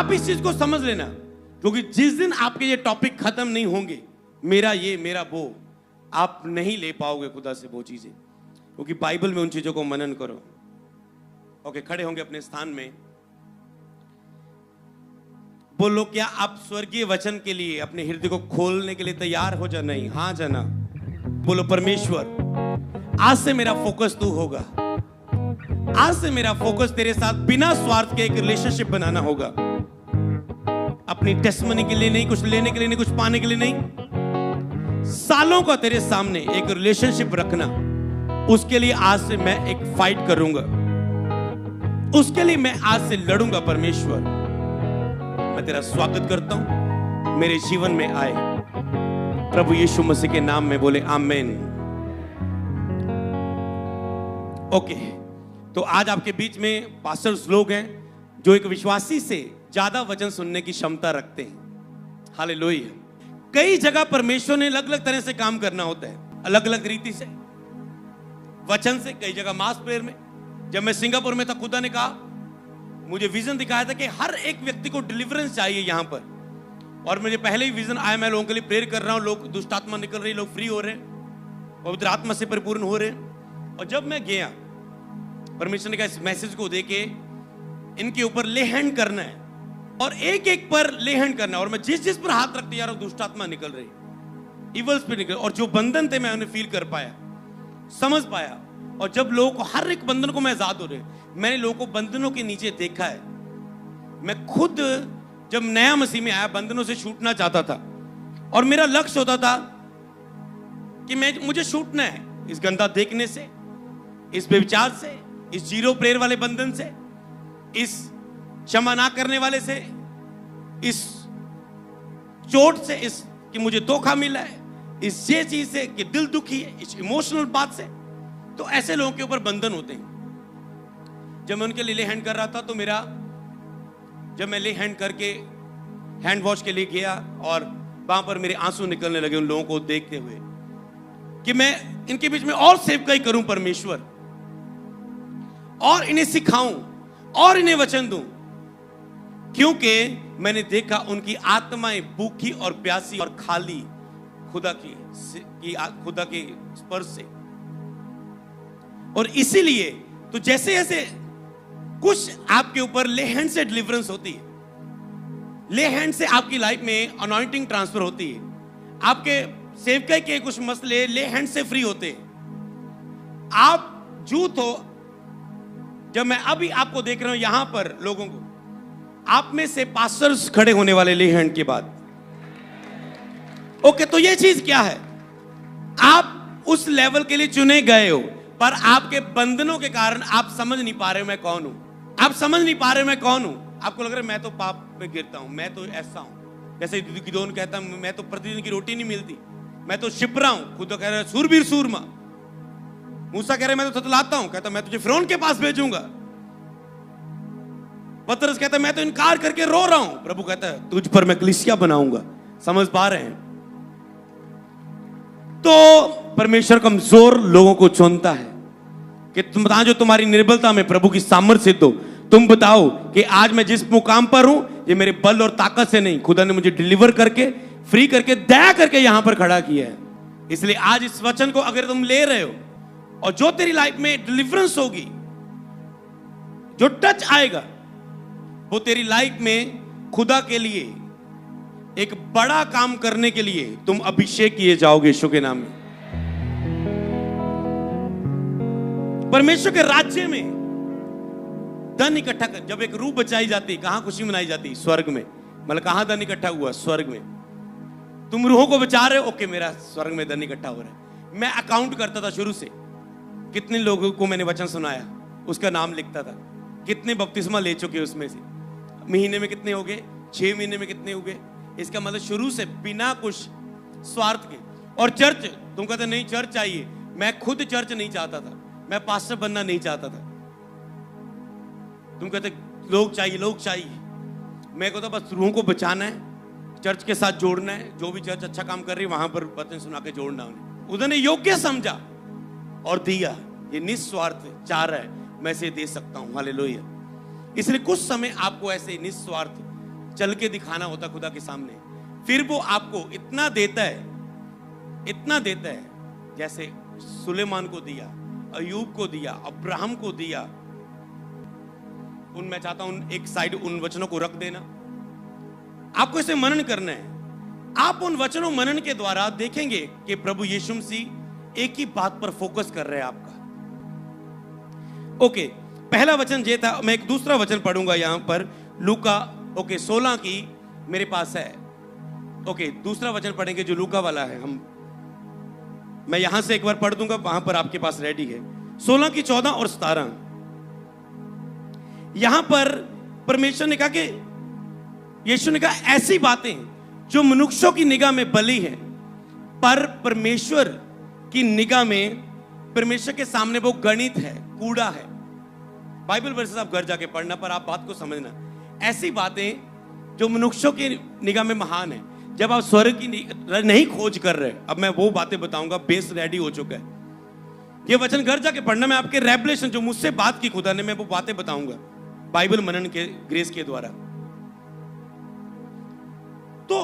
आप इस चीज को समझ लेना, क्योंकि जिस दिन आपके ये टॉपिक खत्म नहीं होंगे, मेरा ये मेरा वो, आप नहीं ले पाओगे खुदा से वो चीजें, क्योंकि बाइबल में उन चीजों को मनन करो। ओके, खड़े होंगे अपने स्थान में। बोलो, क्या आप स्वर्गीय वचन के लिए अपने हृदय को खोलने के लिए तैयार हो? जा नहीं, हाँ जाना। बोलो, परमेश्वर आज से मेरा फोकस तू होगा। आज से मेरा फोकस तेरे साथ बिना स्वार्थ के एक रिलेशनशिप बनाना होगा। अपनी टेस्टमनी के लिए नहीं, कुछ लेने के लिए नहीं, कुछ पाने के लिए नहीं, सालों का तेरे सामने एक रिलेशनशिप रखना, उसके लिए आज से मैं एक फाइट करूंगा, उसके लिए मैं आज से लड़ूंगा। परमेश्वर, मैं तेरा स्वागत करता हूं, मेरे जीवन में आए प्रभु यीशु मसीह के नाम में। बोले आमीन। ओके, तो आज आपके बीच में पास्टर्स लोग हैं जो एक विश्वासी से ज्यादा वचन सुनने की क्षमता रखते हैं। हालेलुया। कई जगह परमेश्वर ने अलग अलग तरह से काम करना होता है, अलग अलग रीति से, वचन से, कई जगह मास प्रेयर में। जब मैं सिंगापुर में था, खुदा ने कहा, मुझे विजन दिखाया था कि हर एक व्यक्ति को डिलीवरेंस चाहिए यहां पर, और मुझे पहले ही विजन आया, मैं लोगों के लिए प्रेयर कर रहा हूं, लोग दुष्ट आत्मा निकल रही, लोग फ्री हो रहे हैं, पवित्र आत्मा से परिपूर्ण हो रहे हैं। और जब मैं गया, परमेश्वर ने कहा इस मैसेज को देके इनके ऊपर ले हैंड करना है, और एक एक पर ले हैंड करना है, और मैं जिस जिस पर हाथ रखते जा रहा हूं दुष्ट आत्मा निकल रही, इवल्स पे निकल, और जो बंधन थे मैं उन्हें फील कर पाया, समझ पाया। और जब लोगों को, हर एक बंधन को मैं आजाद हो रहे, मैंने लोगों को बंधनों के नीचे देखा है। मैं खुद जब नया मसीह में आया, बंधनों से छूटना चाहता था, और मेरा लक्ष्य होता था कि मुझे छूटना है इस गंदा देखने से, इस बेविचार से, इस जीरो प्रेयर वाले बंधन से, इस क्षमा ना करने वाले से, इस चोट से, इस कि मुझे धोखा मिला है, इस ये चीज से कि दिल दुखी है, इस इमोशनल बात से। तो ऐसे लोगों के ऊपर बंधन होते हैं। जब मैं उनके लिए ले हैंड कर रहा था, तो जब मैं ले हैंड करके हैंड वॉश के लिए गया, और वहां पर मेरे आंसू निकलने लगे उन लोगों को देखते हुए कि मैं इनके बीच में और सेवकाई करूं परमेश्वर, और इन्हें सिखाऊं, और इन्हें वचन दूं, क्योंकि मैंने देखा उनकी आत्माएं भूखी और प्यासी और खाली खुदा के स्पर्श से। और इसीलिए तो जैसे जैसे कुछ आपके ऊपर ले हैंड से डिलीवरेंस होती है, ले हैंड से आपकी लाइफ में अनॉइंटिंग ट्रांसफर होती है, आपके सेवकाई के कुछ मसले ले हैंड से फ्री होते हैं। आप झूठ हो, जब मैं अभी आपको देख रहा हूं यहां पर लोगों को, आप में से पास्टर्स खड़े होने वाले ले हैंड के बाद। ओके, तो ये चीज क्या है? आप उस लेवल के लिए चुने गए हो, पर आपके बंधनों के कारण आप समझ नहीं पा रहे हो मैं कौन हूं। आप समझ नहीं पा रहे हो मैं कौन हूं। आपको लग रहा है मैं तो पाप में गिरता हूं, मैं तो ऐसा हूं। जैसे गिदोन कहता मैं तो प्रतिदिन की रोटी नहीं मिलती, मैं तो शिप्रा हूं। खुद तो कह रहा है सूरबीर सूरमा। मूसा कह रहे मैं तो थतलाता हूं, कहता मैं तुझे फिरौन के पास भेजूंगा। पतरस कहता मैं तो इनकार करके रो रहा हूं। प्रभु कहता है तुझ पर मैं कलीसिया बनाऊंगा। समझ पा रहे हैं? तो परमेश्वर कमजोर लोगों को चुनता है कि तुम बताओ, जो तुम्हारी निर्बलता में प्रभु की सामर्थ्य सिद्ध हो। तुम बताओ कि आज मैं जिस मुकाम पर हूं, ये मेरे बल और ताकत से नहीं, खुदा ने मुझे डिलीवर करके, फ्री करके, दया करके यहां पर खड़ा किया है। इसलिए आज इस वचन को अगर तुम ले रहे हो, और जो तेरी लाइफ में डिलीवरेंस होगी, जो टच आएगा, वो तेरी लाइफ में खुदा के लिए एक बड़ा काम करने के लिए तुम अभिषेक किए जाओगे यीशु के नाम में। परमेश्वर के राज्य में धन इकट्ठा कर, जब एक रूह बचाई जाती, कहां खुशी मनाई जाती? स्वर्ग में। मतलब कहां धन इकट्ठा हुआ? स्वर्ग में। तुम रूहों को बचा रहे हो, ओके, मेरा स्वर्ग में धन इकट्ठा हो रहा है। मैं अकाउंट करता था शुरू से, कितने लोगों को मैंने वचन सुनाया, उसका नाम लिखता था, कितने बपतिस्मा ले चुके उसमें से, महीने में कितने हो गए, 6 महीने में कितने हो गए। इसका मतलब शुरू से बिना कुछ स्वार्थ के। और चर्च, तुम कहते नहीं चर्च चाहिए, मैं खुद चर्च नहीं चाहता था, मैं पास्टर बनना नहीं चाहता था। तुम कहते लोग चाहिए, लोग चाहिए, मैं कहता बस रूहों को बचाना है, चर्च के साथ जोड़ना है, जो भी चर्च अच्छा काम कर रही है वहां पर वचन सुना के जोड़ना उन्हें। उन्होंने योग्य समझा और दिया। ये निस्वार्थ चाह रहा है, मैं इसे दे सकता हूं। हालेलुया। इसलिए कुछ समय आपको ऐसे निस्वार्थ चल के दिखाना होता खुदा के सामने। फिर वो आपको इतना देता है, जैसे सुलेमान को दिया, अयूब को दिया, अब्राहम को दिया। मैं चाहता हूं एक साइड उन वचनों को रख देना, आपको इसे मनन करना है। आप उन वचनों मनन के द्वारा देखेंगे कि प्रभु यीशु मसीह एक ही बात पर फोकस कर रहे हैं आपका। ओके, पहला वचन ये था। मैं एक दूसरा वचन पढ़ूंगा यहां पर, लूका 16 की मेरे पास है। दूसरा वचन पढ़ेंगे जो लूका वाला है। मैं यहां से एक बार पढ़ दूंगा, वहां पर आपके पास रेडी है। 16 की 14 और 17। यहां पर परमेश्वर ने कहा कि यीशु ने कहा ऐसी बातें जो मनुष्यों की निगाह में भली है, पर परमेश्वर की निगाह में, परमेश्वर के सामने वो गणित है, कूड़ा है। बाइबल वर्सेस आप घर जाके पढ़ना, पर आप बात को समझना। ऐसी बातें जो मनुष्यों की निगाह में महान है। जब आप स्वर्ग की नहीं खोज कर रहे, अब मैं वो बातें बताऊंगा, बेस रेडी हो चुका है। ये वचन घर जाके पढ़ना, मैं आपके रेवलेशन जो मुझसे बात की खुदा ने, मैं वो बातें बताऊंगा बाइबल मनन के ग्रेस के द्वारा। तो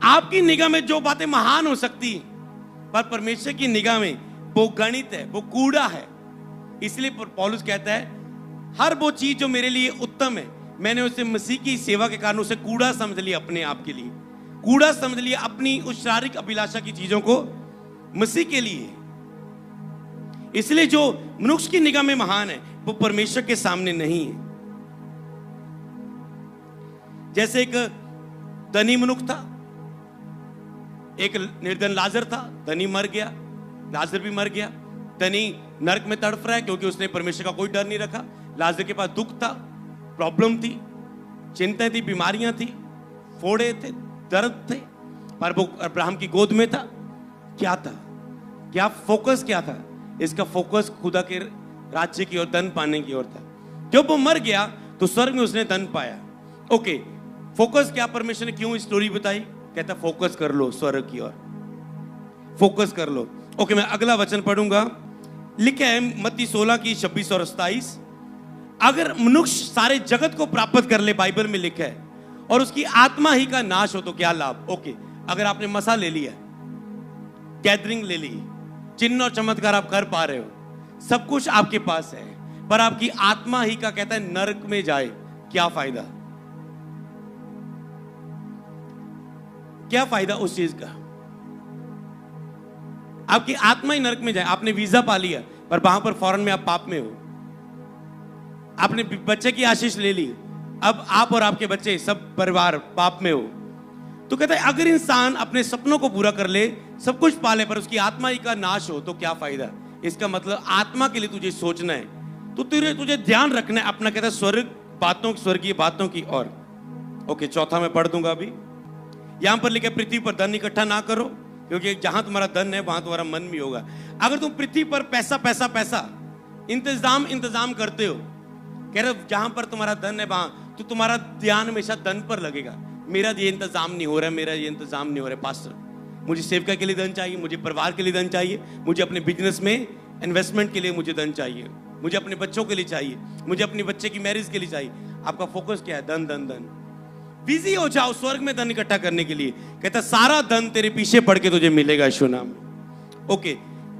आपकी निगाह में जो बातें महान हो सकती, पर परमेश्वर की निगाह में वो गणित है, वो कूड़ा है। इसलिए पौलुस कहता है हर वो चीज जो मेरे लिए उत्तम है, मैंने उसे मसीह की सेवा के कारण उसे कूड़ा समझ लिया, अपने आप के लिए कूड़ा समझ लिया, अपनी उस शारीरिक अभिलाषा की चीजों को मसीह के लिए। इसलिए जो मनुष्य की निगाह में महान है वो परमेश्वर के सामने नहीं है। जैसे एक धनी मनुष्य था, एक निर्धन लाजर था। धनी मर गया, लाजर भी मर गया। धनी नरक में तड़प रहा है क्योंकि उसने परमेश्वर का कोई डर नहीं रखा। लाजर के पास दुख था, प्रॉब्लम थी, चिंताएं थी, बीमारियां थी, फोड़े थे, दर्द थे, पर वो अब्राहम की गोद में था। क्या था? क्या फोकस क्या था? इसका फोकस खुदा के राज्य की ओर, धन पाने की ओर था। जब वो मर गया तो स्वर्ग में उसने धन पाया। ओके, फोकस क्या? परमेश्वर ने क्यों स्टोरी बताई? कहता फोकस कर लो स्वर्ग की ओर, फोकस कर लो। ओके, मैं अगला वचन पढ़ूंगा। लिखा है मत्ती 16 की 26 और 27। अगर मनुष्य सारे जगत को प्राप्त कर ले, बाइबल में लिखा है, और उसकी आत्मा ही का नाश हो तो क्या लाभ? ओके, अगर आपने मसा ले लिया, गैदरिंग ले ली, चिन्ह और चमत्कार आप कर पा रहे हो, सब कुछ आपके पास है, पर आपकी आत्मा ही का, कहता है, नरक में जाए, क्या फायदा? क्या फायदा उस चीज का? आपकी आत्मा ही नरक में जाए। आपने वीजा पा लिया, पर वहां पर फौरन में आप पाप में हो। आपने बच्चे की आशीष ले ली, अब आप और आपके बच्चे सब परिवार पाप में हो। तो कहता है अगर इंसान अपने सपनों को पूरा कर ले, सब कुछ पाले, पर उसकी आत्मा ही का नाश हो तो क्या फायदा? इसका मतलब आत्मा के लिए तुझे सोचना है, तो तुझे ध्यान रखना है अपना, कहता है स्वर्गीय बातों की ओर। ओके, चौथा मैं पढ़ दूंगा अभी। यहां पर लिखा, पृथ्वी पर धन इकट्ठा ना करो, क्योंकि जहां तुम्हारा धन है वहां तुम्हारा मन भी होगा। अगर तुम पृथ्वी पर पैसा पैसा पैसा इंतजाम करते हो, कह रहे जहां पर तुम्हारा धन है वहां, तो तुम्हारा ध्यान हमेशा धन पर लगेगा। मेरा ये इंतजाम नहीं हो रहा है, मेरा ये इंतजाम नहीं हो रहा है पास्टर, मुझे सेवका के लिए धन चाहिए, मुझे परिवार के लिए धन चाहिए, मुझे अपने बिजनेस में इन्वेस्टमेंट के लिए मुझे धन चाहिए, मुझे अपने बच्चों के लिए चाहिए, मुझे अपने बच्चे की मैरिज के लिए चाहिए। आपका फोकस क्या है? धन धन धन। बिजी हो जाओ स्वर्ग में धन इकट्ठा करने के लिए। कहता सारा धन तेरे पीछे पड़ के तुझे मिलेगा यीशु नाम में। ओके,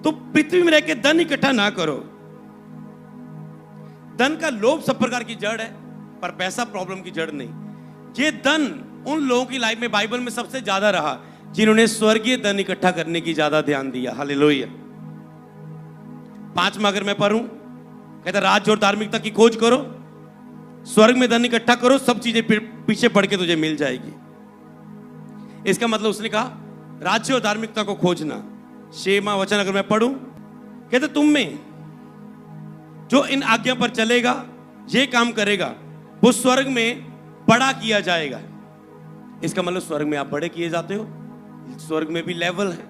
तो पृथ्वी में रह के धन इकट्ठा ना करो। धन का लोभ सब प्रकार की जड़ है, पर पैसा प्रॉब्लम की जड़ नहीं। ये धन उन लोगों की लाइफ में बाइबल में सबसे ज्यादा रहा जिन्होंने स्वर्गीय धन इकट्ठा करने की ज्यादा ध्यान दिया। हालेलुया। 5वां अगर मैं पढ़ूं, कहता राज्य और धार्मिकता की खोज करो, स्वर्ग में धन इकट्ठा करो, सब चीजें पीछे पड़ के तुझे मिल जाएगी। इसका मतलब उसने कहा राज्य और धार्मिकता को खोजना। 6वां वचन अगर मैं पढ़ूं, कहते तुम में जो इन आज्ञा पर चलेगा, ये काम करेगा, वो स्वर्ग में बड़ा किया जाएगा। इसका मतलब स्वर्ग में आप बड़े किए जाते हो। स्वर्ग में भी लेवल है,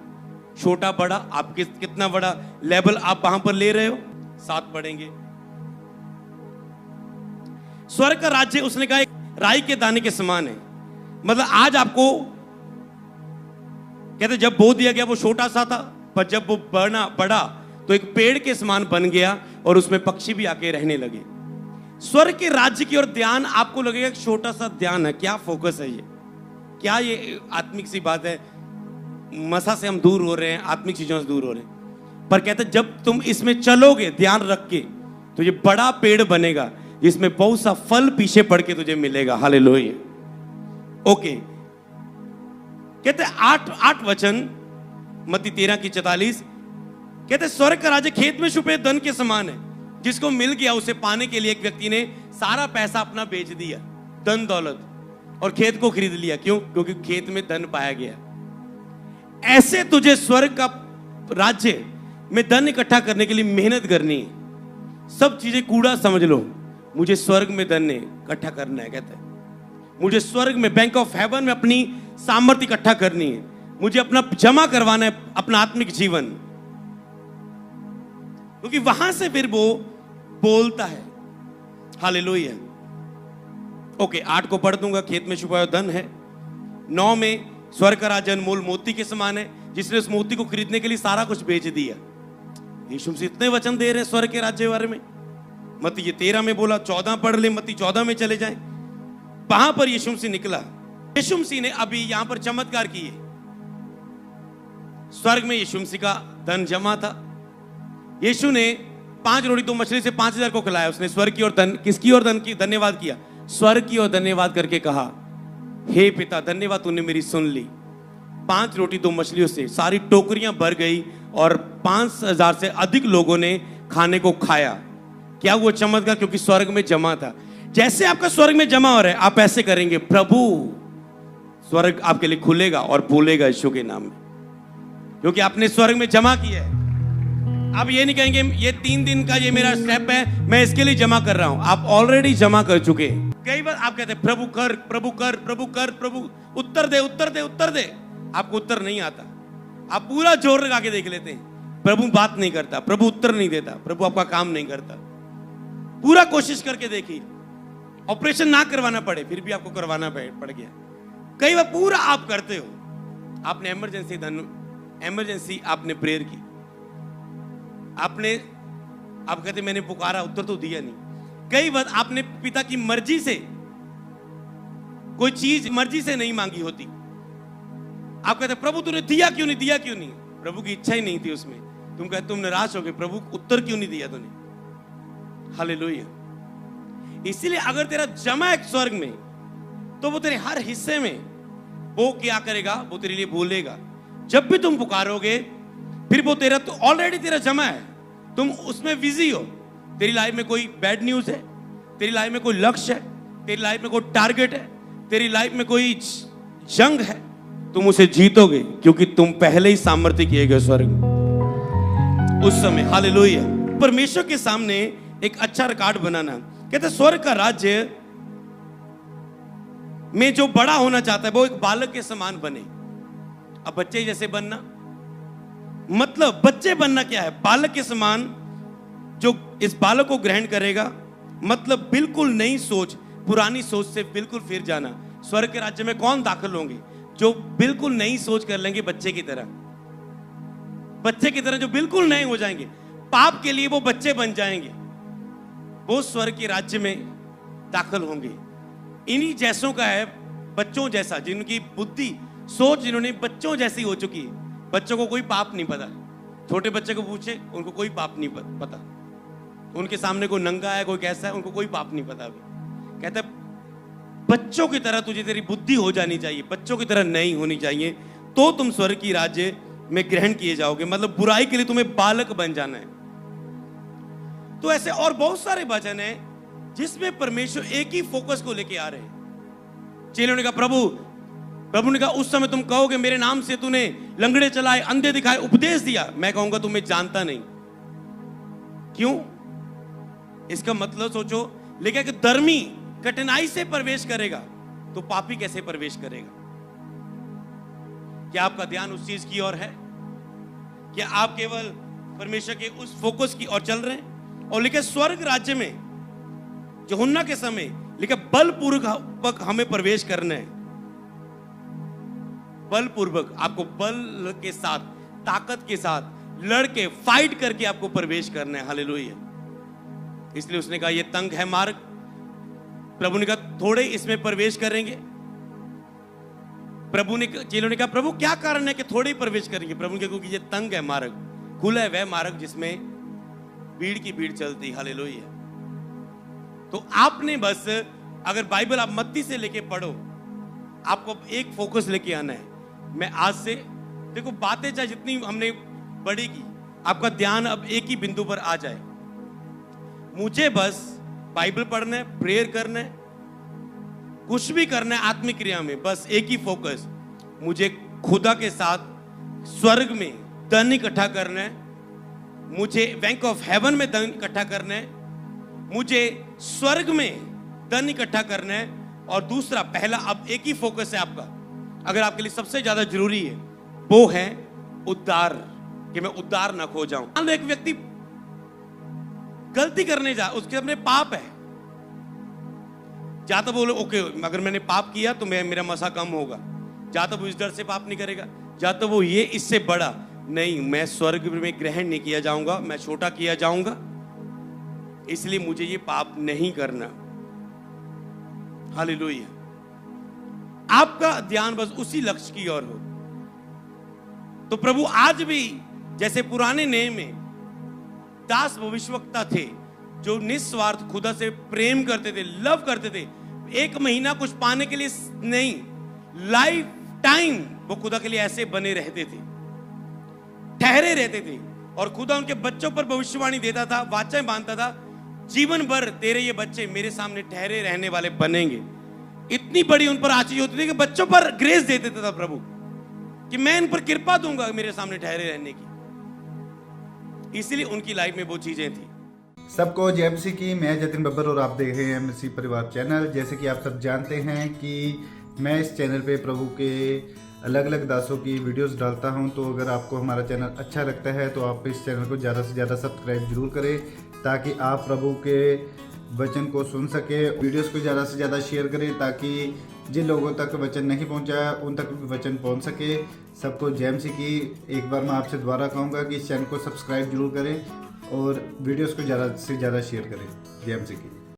छोटा बड़ा। आप कितना बड़ा लेवल आप वहां पर ले रहे हो? 7 बढ़ेंगे। स्वर्ग का राज्य उसने कहा एक राई के दाने के समान है। मतलब आज आपको कहते जब बो दिया गया वो छोटा सा था, पर जब वो बड़ा तो एक पेड़ के समान बन गया और उसमें पक्षी भी आके रहने लगे। स्वर्ग के राज्य की ओर ध्यान आपको लगेगा एक छोटा सा ध्यान है, क्या फोकस है ये, क्या ये आत्मिक सी बात है, मसा से हम दूर हो रहे हैं, आत्मिक चीजों से दूर हो रहे हैं। पर कहते हैं जब तुम इसमें चलोगे ध्यान रख के तो ये बड़ा पेड़ बनेगा जिसमें बहुत सा फल पीछे पड़ के तुझे मिलेगा। हालेलुया। ओके, कहते हैं 8 वचन मत्ती 13:44 कहते स्वर्ग का राज्य खेत में छुपे धन के समान है, जिसको मिल गया उसे पाने के लिए एक व्यक्ति ने सारा पैसा अपना बेच दिया, धन दौलत, और खेत को खरीद लिया। क्यों? क्योंकि खेत में धन पाया गया। ऐसे तुझे स्वर्ग का राज्य में धन इकट्ठा करने के लिए मेहनत करनी है। सब चीजें कूड़ा समझ लो, मुझे स्वर्ग में धन इकट्ठा करना है। कहते हैं मुझे स्वर्ग में, बैंक ऑफ हेवन में अपनी सामर्थ्य इकट्ठा करनी है, मुझे अपना जमा करवाना है अपना आत्मिक जीवन, क्योंकि वहां से फिर वो बोलता है। हालेलुया। ओके, 8 को पढ़ दूंगा। खेत में छुपा हुआ धन है। 9 में स्वर्ग का राज्य अनमोल मोती के समान है, जिसने उस मोती को खरीदने के लिए सारा कुछ बेच दिया। यीशु मसीह इतने वचन दे रहे हैं स्वर्ग के राज्य के बारे में। मत्ती ये 13 में बोला, 14 पढ़ ले, मत्ती 14 में चले जाएं। वहां पर यीशु मसीह निकला। यीशु मसीह ने अभी यहां पर चमत्कार किए। स्वर्ग में यीशु मसीह का धन जमा था। यीशु ने 5 रोटी 2 मछली से 5000 को खिलाया। उसने स्वर्ग की ओर धन, किसकी ओर धन की धन्यवाद किया? स्वर्ग की ओर धन्यवाद करके कहा, हे पिता धन्यवाद, तूने मेरी सुन ली। 5 रोटी 2 मछलियों से सारी टोकरियां भर गई और 5000 से अधिक लोगों ने खाने को खाया। क्या वो चमत्कार? क्योंकि स्वर्ग में जमा था। जैसे आपका स्वर्ग में जमा हो रहा है, आप ऐसे करेंगे, प्रभु स्वर्ग आपके लिए खुलेगा और बोलेगा यीशु के नाम में, क्योंकि आपने स्वर्ग में जमा किया है। आप ये नहीं कहेंगे ये 3 दिन का ये मेरा स्टेप है, मैं इसके लिए जमा कर रहा हूं। आप ऑलरेडी जमा कर चुके हैं। कई बार आप कहते हैं प्रभु कर, प्रभु कर, प्रभु कर, प्रभु उत्तर दे, उत्तर दे, उत्तर दे। आपको उत्तर नहीं आता। आप पूरा जोर लगा के देख लेते हैं, प्रभु बात नहीं करता, प्रभु उत्तर नहीं देता, प्रभु आपका काम नहीं करता। पूरा कोशिश करके देखिए, ऑपरेशन ना करवाना पड़े फिर भी आपको करवाना पड़ गया। कई बार पूरा आप करते हो, आपने इमरजेंसी आपने प्रेयर की, आप कहते मैंने पुकारा, उत्तर तो दिया नहीं। कई बार आपने पिता की मर्जी से कोई चीज मर्जी से नहीं मांगी होती। आप कहते प्रभु तूने दिया क्यों नहीं, दिया क्यों नहीं? प्रभु की इच्छा ही नहीं थी उसमें। तुम कहते तुम निराश हो गए, प्रभु उत्तर क्यों नहीं दिया तूने? हालेलुया। इसीलिए अगर तेरा जमा है स्वर्ग में, तो वो तेरे हर हिस्से में वो क्या करेगा? वो तेरे लिए बोलेगा। जब भी तुम पुकारोगे, फिर वो तेरा तो ऑलरेडी तेरा जमा है, तुम उसमें बिजी हो। तेरी लाइफ में कोई बैड न्यूज है, तेरी लाइफ में कोई लक्ष्य है, तेरी लाइफ में कोई टारगेट है, तेरी लाइफ में कोई जंग है, तुम उसे जीतोगे, क्योंकि तुम पहले ही सामर्थ्य किए गए स्वर्ग उस समय। हालेलुया। परमेश्वर के सामने एक अच्छा रिकॉर्ड बनाना। कहते स्वर्ग का राज्य में जो बड़ा होना चाहता है वो एक बालक के समान बने। अब बच्चे जैसे बनना मतलब, बच्चे बनना क्या है? बालक के समान। जो इस बालक को ग्रहण करेगा, मतलब बिल्कुल नई सोच, पुरानी सोच से बिल्कुल फिर जाना। स्वर्ग के राज्य में कौन दाखिल होंगे? जो बिल्कुल नई सोच कर लेंगे, बच्चे की तरह, बच्चे की तरह जो बिल्कुल नए हो जाएंगे। पाप के लिए वो बच्चे बन जाएंगे, वो स्वर्ग के राज्य में दाखिल होंगे। इन्हीं जैसों का है, बच्चों जैसा, जिनकी बुद्धि सोच जिन्होंने बच्चों जैसी हो चुकी है। बच्चों को कोई पाप नहीं पता। छोटे बच्चे को पूछे, उनको कोई पाप नहीं पता। उनके सामने कोई नंगा है, कोई कैसा है, उनको कोई पाप नहीं पता। अभी कहता है बच्चों की तरह तुझे तेरी बुद्धि हो जानी चाहिए, बच्चों की तरह नहीं होनी चाहिए, तो तुम स्वर्ग की राज्य में ग्रहण किए जाओगे। मतलब बुराई के लिए तुम्हें बालक बन जाना है। तो ऐसे और बहुत सारे वचन हैं जिसमें परमेश्वर एक ही फोकस को लेके आ रहे हैं। चेलों ने कहा प्रभु ने कहा उस समय तुम कहोगे मेरे नाम से तूने लंगड़े चलाए, अंधे दिखाए, उपदेश दिया। मैं कहूंगा तुम्हें जानता नहीं। क्यों? इसका मतलब सोचो। लेकिन धर्मी कठिनाई से प्रवेश करेगा तो पापी कैसे प्रवेश करेगा? क्या आपका ध्यान उस चीज की ओर है? क्या आप केवल परमेश्वर के उस फोकस की ओर चल रहे हैं? और लिखे स्वर्ग राज्य में यूहन्ना के समय लिखे बलपूर्वक हमें प्रवेश करना है। बलपूर्वक, आपको बल के साथ, ताकत के साथ लड़ के, फाइट करके आपको प्रवेश करना है। हालेलुया। इसलिए उसने कहा ये तंग है मार्ग, प्रभु ने कहा थोड़े इसमें प्रवेश करेंगे। चेलों ने कहा प्रभु क्या कारण है कि थोड़े ही प्रवेश करेंगे? प्रभु ने कहा क्योंकि ये तंग है मार्ग, खुला है वह मार्ग जिसमें भीड़ की भीड़ चलती। हालेलुया। तो आपने बस अगर बाइबल आप मत्ती से लेके पढ़ो, आपको एक फोकस लेके आना है। मैं आज से देखो बातें चाहे जितनी हमने बड़ी की, आपका ध्यान अब एक ही बिंदु पर आ जाए। मुझे बस बाइबल पढ़ना है, प्रेयर करना है, कुछ भी करना है आत्मिक क्रिया में, बस एक ही फोकस, मुझे खुदा के साथ स्वर्ग में धन इकट्ठा करना है, मुझे बैंक ऑफ हेवन में धन इकट्ठा करना है, मुझे स्वर्ग में धन इकट्ठा करना है। और दूसरा, पहला अब एक ही फोकस है आपका, अगर आपके लिए सबसे ज्यादा जरूरी है वो है उद्धार, कि मैं उद्धार ना खो जाऊं। मान लो एक व्यक्ति गलती करने जा, उसके अपने पाप है, जा तो बोलो ओके अगर मैंने पाप किया तो मेरा मसा कम होगा, जा तो वो इस डर से पाप नहीं करेगा, जा तो वो ये इससे बड़ा नहीं, मैं स्वर्ग में ग्रहण नहीं किया जाऊंगा, मैं छोटा किया जाऊंगा, इसलिए मुझे ये पाप नहीं करना। हालेलुया। आपका ध्यान बस उसी लक्ष्य की ओर हो। तो प्रभु आज भी जैसे पुराने नियम में दास भविष्यवक्ता थे जो निस्वार्थ खुदा से प्रेम करते थे, लव करते थे, एक महीना कुछ पाने के लिए नहीं, लाइफ टाइम वो खुदा के लिए ऐसे बने रहते थे, ठहरे रहते थे, और खुदा उनके बच्चों पर भविष्यवाणी देता था, वाचाएं बांधता था, जीवन भर तेरे ये बच्चे मेरे सामने ठहरे रहने वाले बनेंगे। इतनी बड़ी उन पर आशीष होती थी कि बच्चों पर ग्रेस दे देता था प्रभु कि मैं इन पर कृपा दूंगा मेरे सामने ठहरे रहने की। इसलिए उनकी लाइफ में वो चीजें थी। सबको जय मसीह की। मैं जतिन बब्बर और आप देख रहे हैं मसीह परिवार चैनल। जैसे कि आप सब जानते हैं कि मैं इस चैनल पे प्रभु के अलग अलग दासों की वीडियोस डालता हूं, तो अगर आपको हमारा चैनल अच्छा लगता है तो आप इस चैनल को ज़्यादा से ज़्यादा सब्सक्राइब जरूर करें, ताकि आप प्रभु के वचन को सुन सके। वीडियोस को ज़्यादा से ज़्यादा शेयर करें ताकि जिन लोगों तक वचन नहीं पहुंचा उन तक वचन पहुंच सके। सबको जय मसीह की। एक बार मैं आपसे दोबारा कहूँगा कि इस चैनल को सब्सक्राइब जरूर करें और वीडियोस को ज़्यादा से ज़्यादा शेयर करें। जय मसीह की।